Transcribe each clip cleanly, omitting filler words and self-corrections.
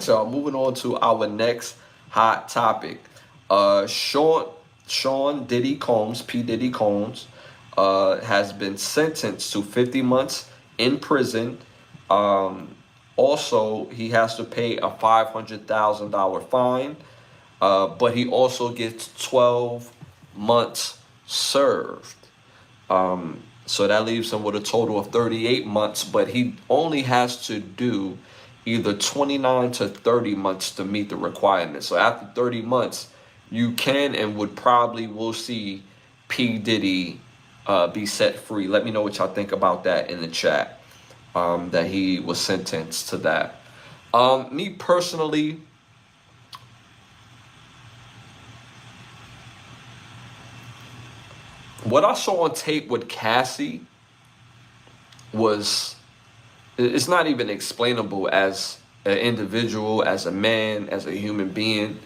So moving on to our next hot topic. Sean Diddy Combs, P. Diddy Combs, has been sentenced to 50 months in prison. Um, Also, he has to pay a $500,000 fine, but he also gets 12 months served. So that leaves him with a total of 38 months, but he only has to do either 29 to 30 months to meet the requirement. So after 30 months, you can and would probably will see P. Diddy be set free. Let me know what y'all think about that in the chat, that he was sentenced to that. Me personally, what I saw on tape with Cassie was, it's not even explainable as an individual, as a man, as a human being.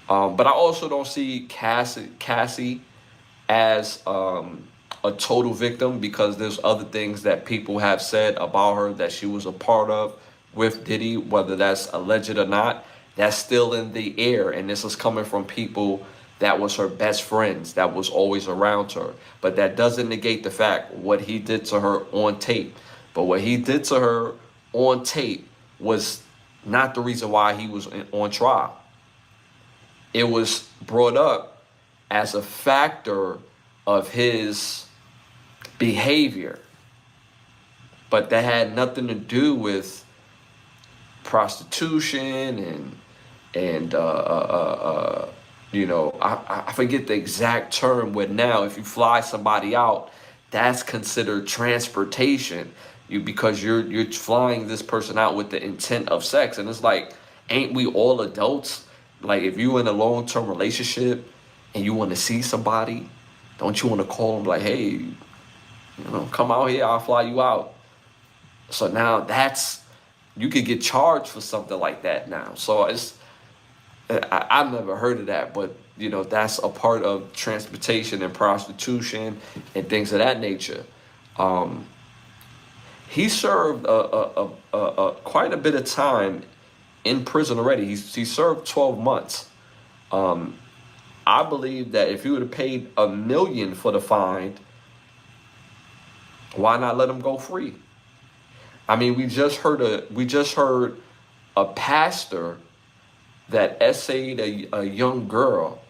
But I also don't see Cassie as a total victim, because there's other things that people have said about her that she was a part of with Diddy, whether that's alleged or not. That's still in the air, and this is coming from people that was her best friends, that was always around her. But that doesn't negate the fact what he did to her on tape. But what he did to her on tape was not the reason why he was on trial. It was brought up as a factor of his behavior, but that had nothing to do with prostitution and you know, I forget the exact term. Where now, if you fly somebody out, that's considered transportation. Because you're flying this person out with the intent of sex, and it's like, ain't we all adults? Like, if you in a long-term relationship and you want to see somebody, don't you want to call them like, hey, come out here, I'll fly you out. So now you could get charged for something like that now. So I've never heard of that, but that's a part of transportation and prostitution and things of that nature. He served quite a bit of time in prison already. He served 12 months. I believe that if he would have paid $1 million for the fine, why not let him go free? I mean, we just heard a pastor that essayed a young girl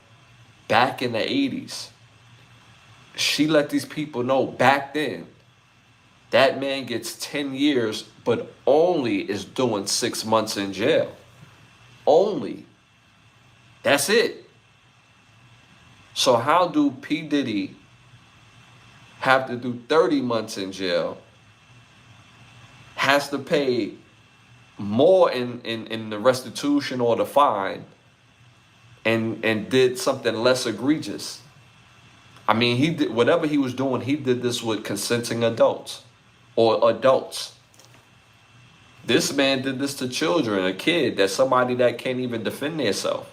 back in the 80s. She let these people know back then that man gets 10 years, but only is doing 6 months in jail. Only. That's it. So how do P. Diddy have to do 30 months in jail, has to pay more in the restitution or the fine, and did something less egregious? I mean, he did whatever he was doing. He did this with consenting adults or adults. This man did this to children, a kid, that's somebody that can't even defend themselves.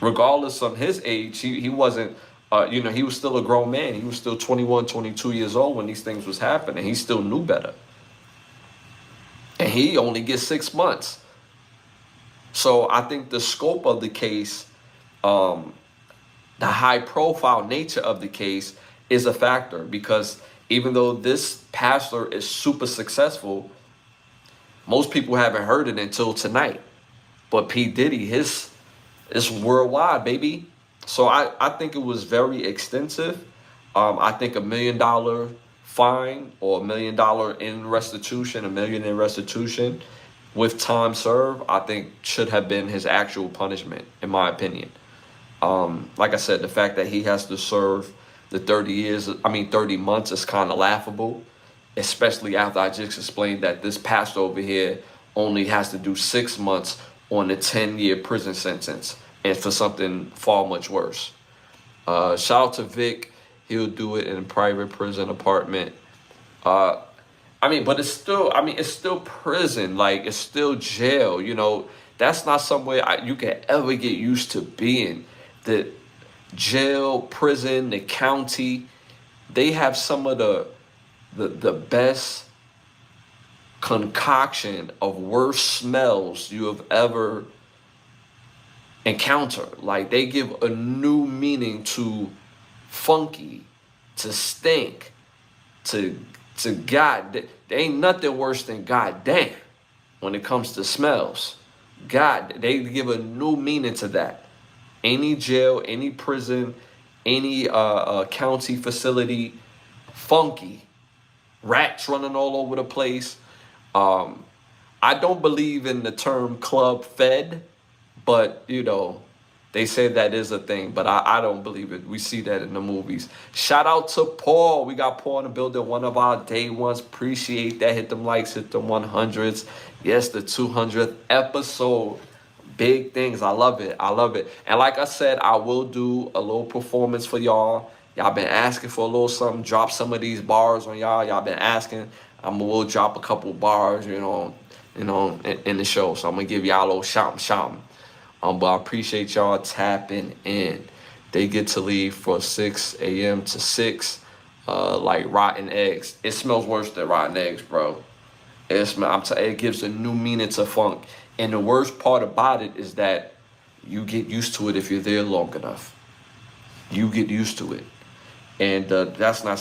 Regardless of his age, he wasn't, he was still a grown man. He was still 21, 22 years old when these things was happening. He still knew better. And he only gets 6 months. So I think the scope of the case, the high profile nature of the case is a factor, because even though this pastor is super successful, most people haven't heard it until tonight. But P. Diddy, it's worldwide, baby. So I think it was very extensive. I think $1 million fine or $1 million in restitution, $1 million in restitution with time served, I think should have been his actual punishment, in my opinion. Like I said, the fact that he has to serve the 30 months is kind of laughable, especially after I just explained that this pastor over here only has to do 6 months on a 10-year prison sentence, and for something far much worse. Shout out to Vic. He'll do it in a private prison apartment. But it's still prison. Like, it's still jail. That's not somewhere you can ever get used to being. The jail, prison, the county, they have some of the best concoction of worst smells you have ever encountered. Like, they give a new meaning to funky, to stink, to God. There ain't nothing worse than goddamn when it comes to smells. God, they give a new meaning to that. Any jail, any prison, any county facility, funky, rats running all over the place. I don't believe in the term club fed, but you know, they say that is a thing, but I don't believe it. We see that in the movies. Shout out to Paul. We got Paul in the building, one of our day ones. Appreciate that. Hit them likes, hit them 100s. Yes, the 200th episode. Big things. I love it. I love it. And like I said, I will do a little performance for y'all. Y'all been asking for a little something. Drop some of these bars on y'all. Y'all been asking. Will drop a couple bars, in the show. So I'm gonna give y'all a little shout. But I appreciate y'all tapping in. They get to leave for 6 a.m. to 6, like rotten eggs. It smells worse than rotten eggs, bro. It gives a new meaning to funk. And the worst part about it is that you get used to it if you're there long enough. You get used to it. And that's not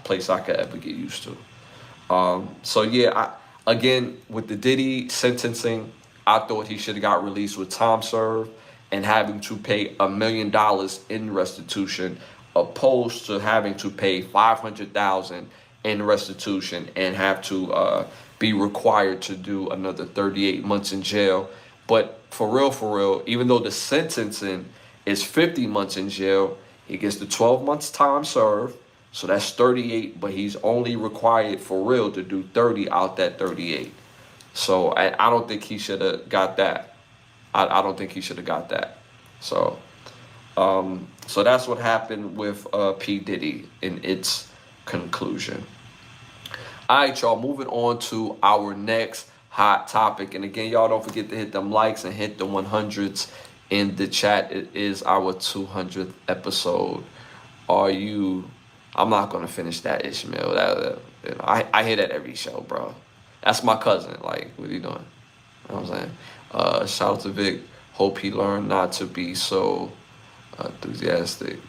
place I could ever get used to. So yeah, again, with the Diddy sentencing, I thought he should have got released with time served and having to pay $1 million in restitution, opposed to having to pay $500,000 in restitution and have to be required to do another 38 months in jail. But for real, even though the sentencing is 50 months in jail, he gets the 12 months time served. So that's 38, but he's only required for real to do 30 out that 38. So I don't think he should have got that. I don't think he should have got that. So that's what happened with P. Diddy in its conclusion. All right, y'all, moving on to our next hot topic. And again, y'all don't forget to hit them likes and hit the 100s in the chat. It is our 200th episode. I'm not going to finish that, Ishmael. I hear that every show, bro. That's my cousin. Like, what are you doing? You know what I'm saying? Shout out to Vic. Hope he learned not to be so enthusiastic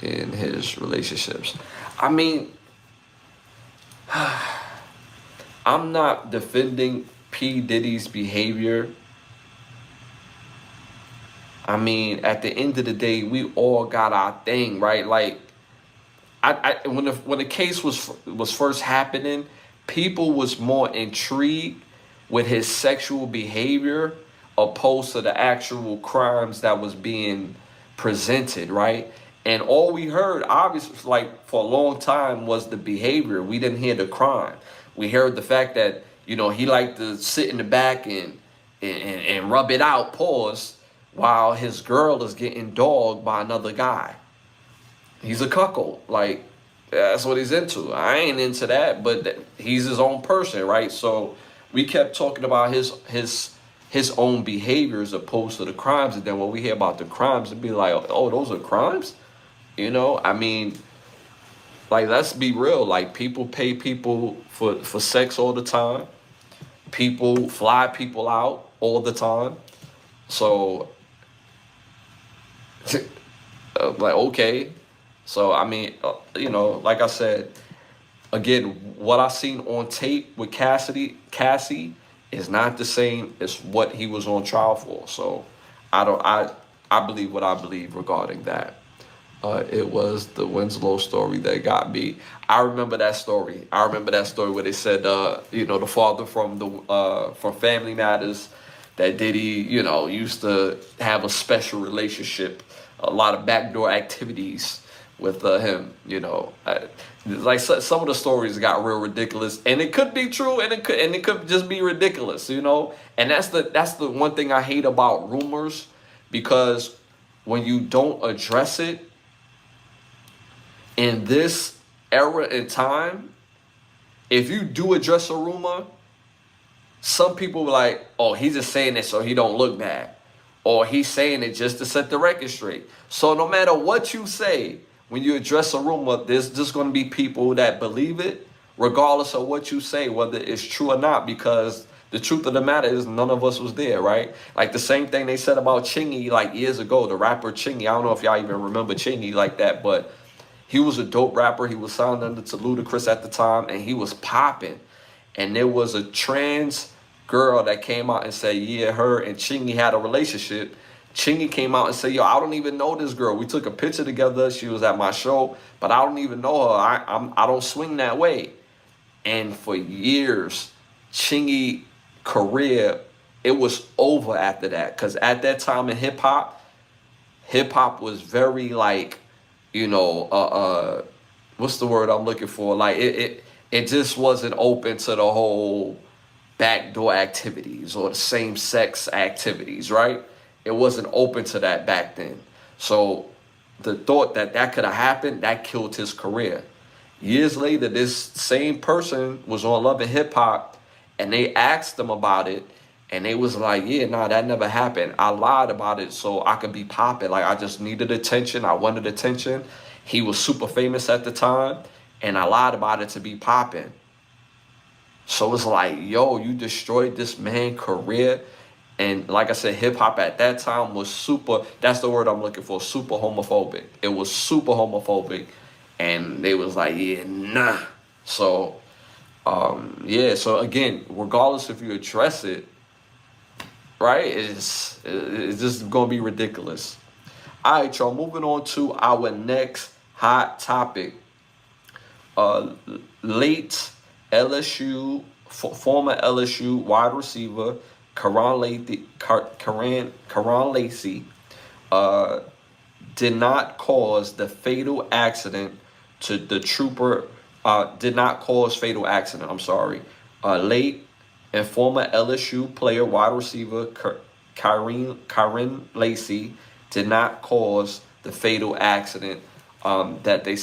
in his relationships. I mean, I'm not defending P. Diddy's behavior. I mean, at the end of the day, we all got our thing, right? Like, when the case was first happening, people was more intrigued with his sexual behavior opposed to the actual crimes that was being presented, right? And all we heard, obviously, like for a long time, was the behavior. We didn't hear the crime. We heard the fact that, he liked to sit in the back and rub it out, pause, while his girl is getting dogged by another guy. He's a cuckold. Like, that's what he's into. I ain't into that, but he's his own person, right? So we kept talking about his own behaviors opposed to the crimes. And then when we hear about the crimes, it'd be like, oh, those are crimes? I mean, like, let's be real. Like, people pay people for sex all the time. People fly people out all the time. So, like, okay. So, I mean, like I said, again, what I seen on tape with Cassie is not the same as what he was on trial for. So, I believe what I believe regarding that. It was the Winslow story that got me. I remember that story. Where they said, the father from Family Matters, that Diddy, used to have a special relationship, a lot of backdoor activities with him. Like some of the stories got real ridiculous, and it could be true, and it could just be ridiculous, And that's the one thing I hate about rumors, because when you don't address it in this era and time, if you do address a rumor, some people were like, oh, he's just saying it so he don't look bad, or he's saying it just to set the record straight. So no matter what you say, when you address a rumor, there's just going to be people that believe it regardless of what you say, whether it's true or not, because the truth of the matter is none of us was there, right? Like the same thing they said about Chingy like years ago, the rapper Chingy. I don't know if y'all even remember Chingy like that, but he was a dope rapper. He was signed under to Ludacris at the time, and he was popping. And there was a trans girl that came out and said, yeah, her and Chingy had a relationship. Chingy came out and said, yo, I don't even know this girl. We took a picture together. She was at my show, but I don't even know her. I don't swing that way. And for years, Chingy career, it was over after that. Because at that time in hip hop was very like, you know, what's the word I'm looking for? Like it just wasn't open to the whole backdoor activities or the same sex activities, right? It wasn't open to that back then. So the thought that that could have happened, that killed his career. Years later, this same person was on Love and Hip Hop, and they asked them about it, and they was like, yeah, nah, that never happened. I lied about it so I could be popping. Like, I just needed attention. I wanted attention. He was super famous at the time, and I lied about it to be popping. So it's like, yo, you destroyed this man's career. And like I said, hip hop at that time was super, that's the word I'm looking for, super homophobic. It was super homophobic. And they was like, yeah, nah. So, yeah, so again, regardless if you address it, right, it's just going to be ridiculous. All right, y'all, moving on to our next hot topic. Late LSU, former LSU wide receiver, Karan Lacey, did not cause the fatal accident to the trooper, did not cause fatal accident, I'm sorry. Late and former LSU player, wide receiver, Karan Lacey, did not cause the fatal accident that they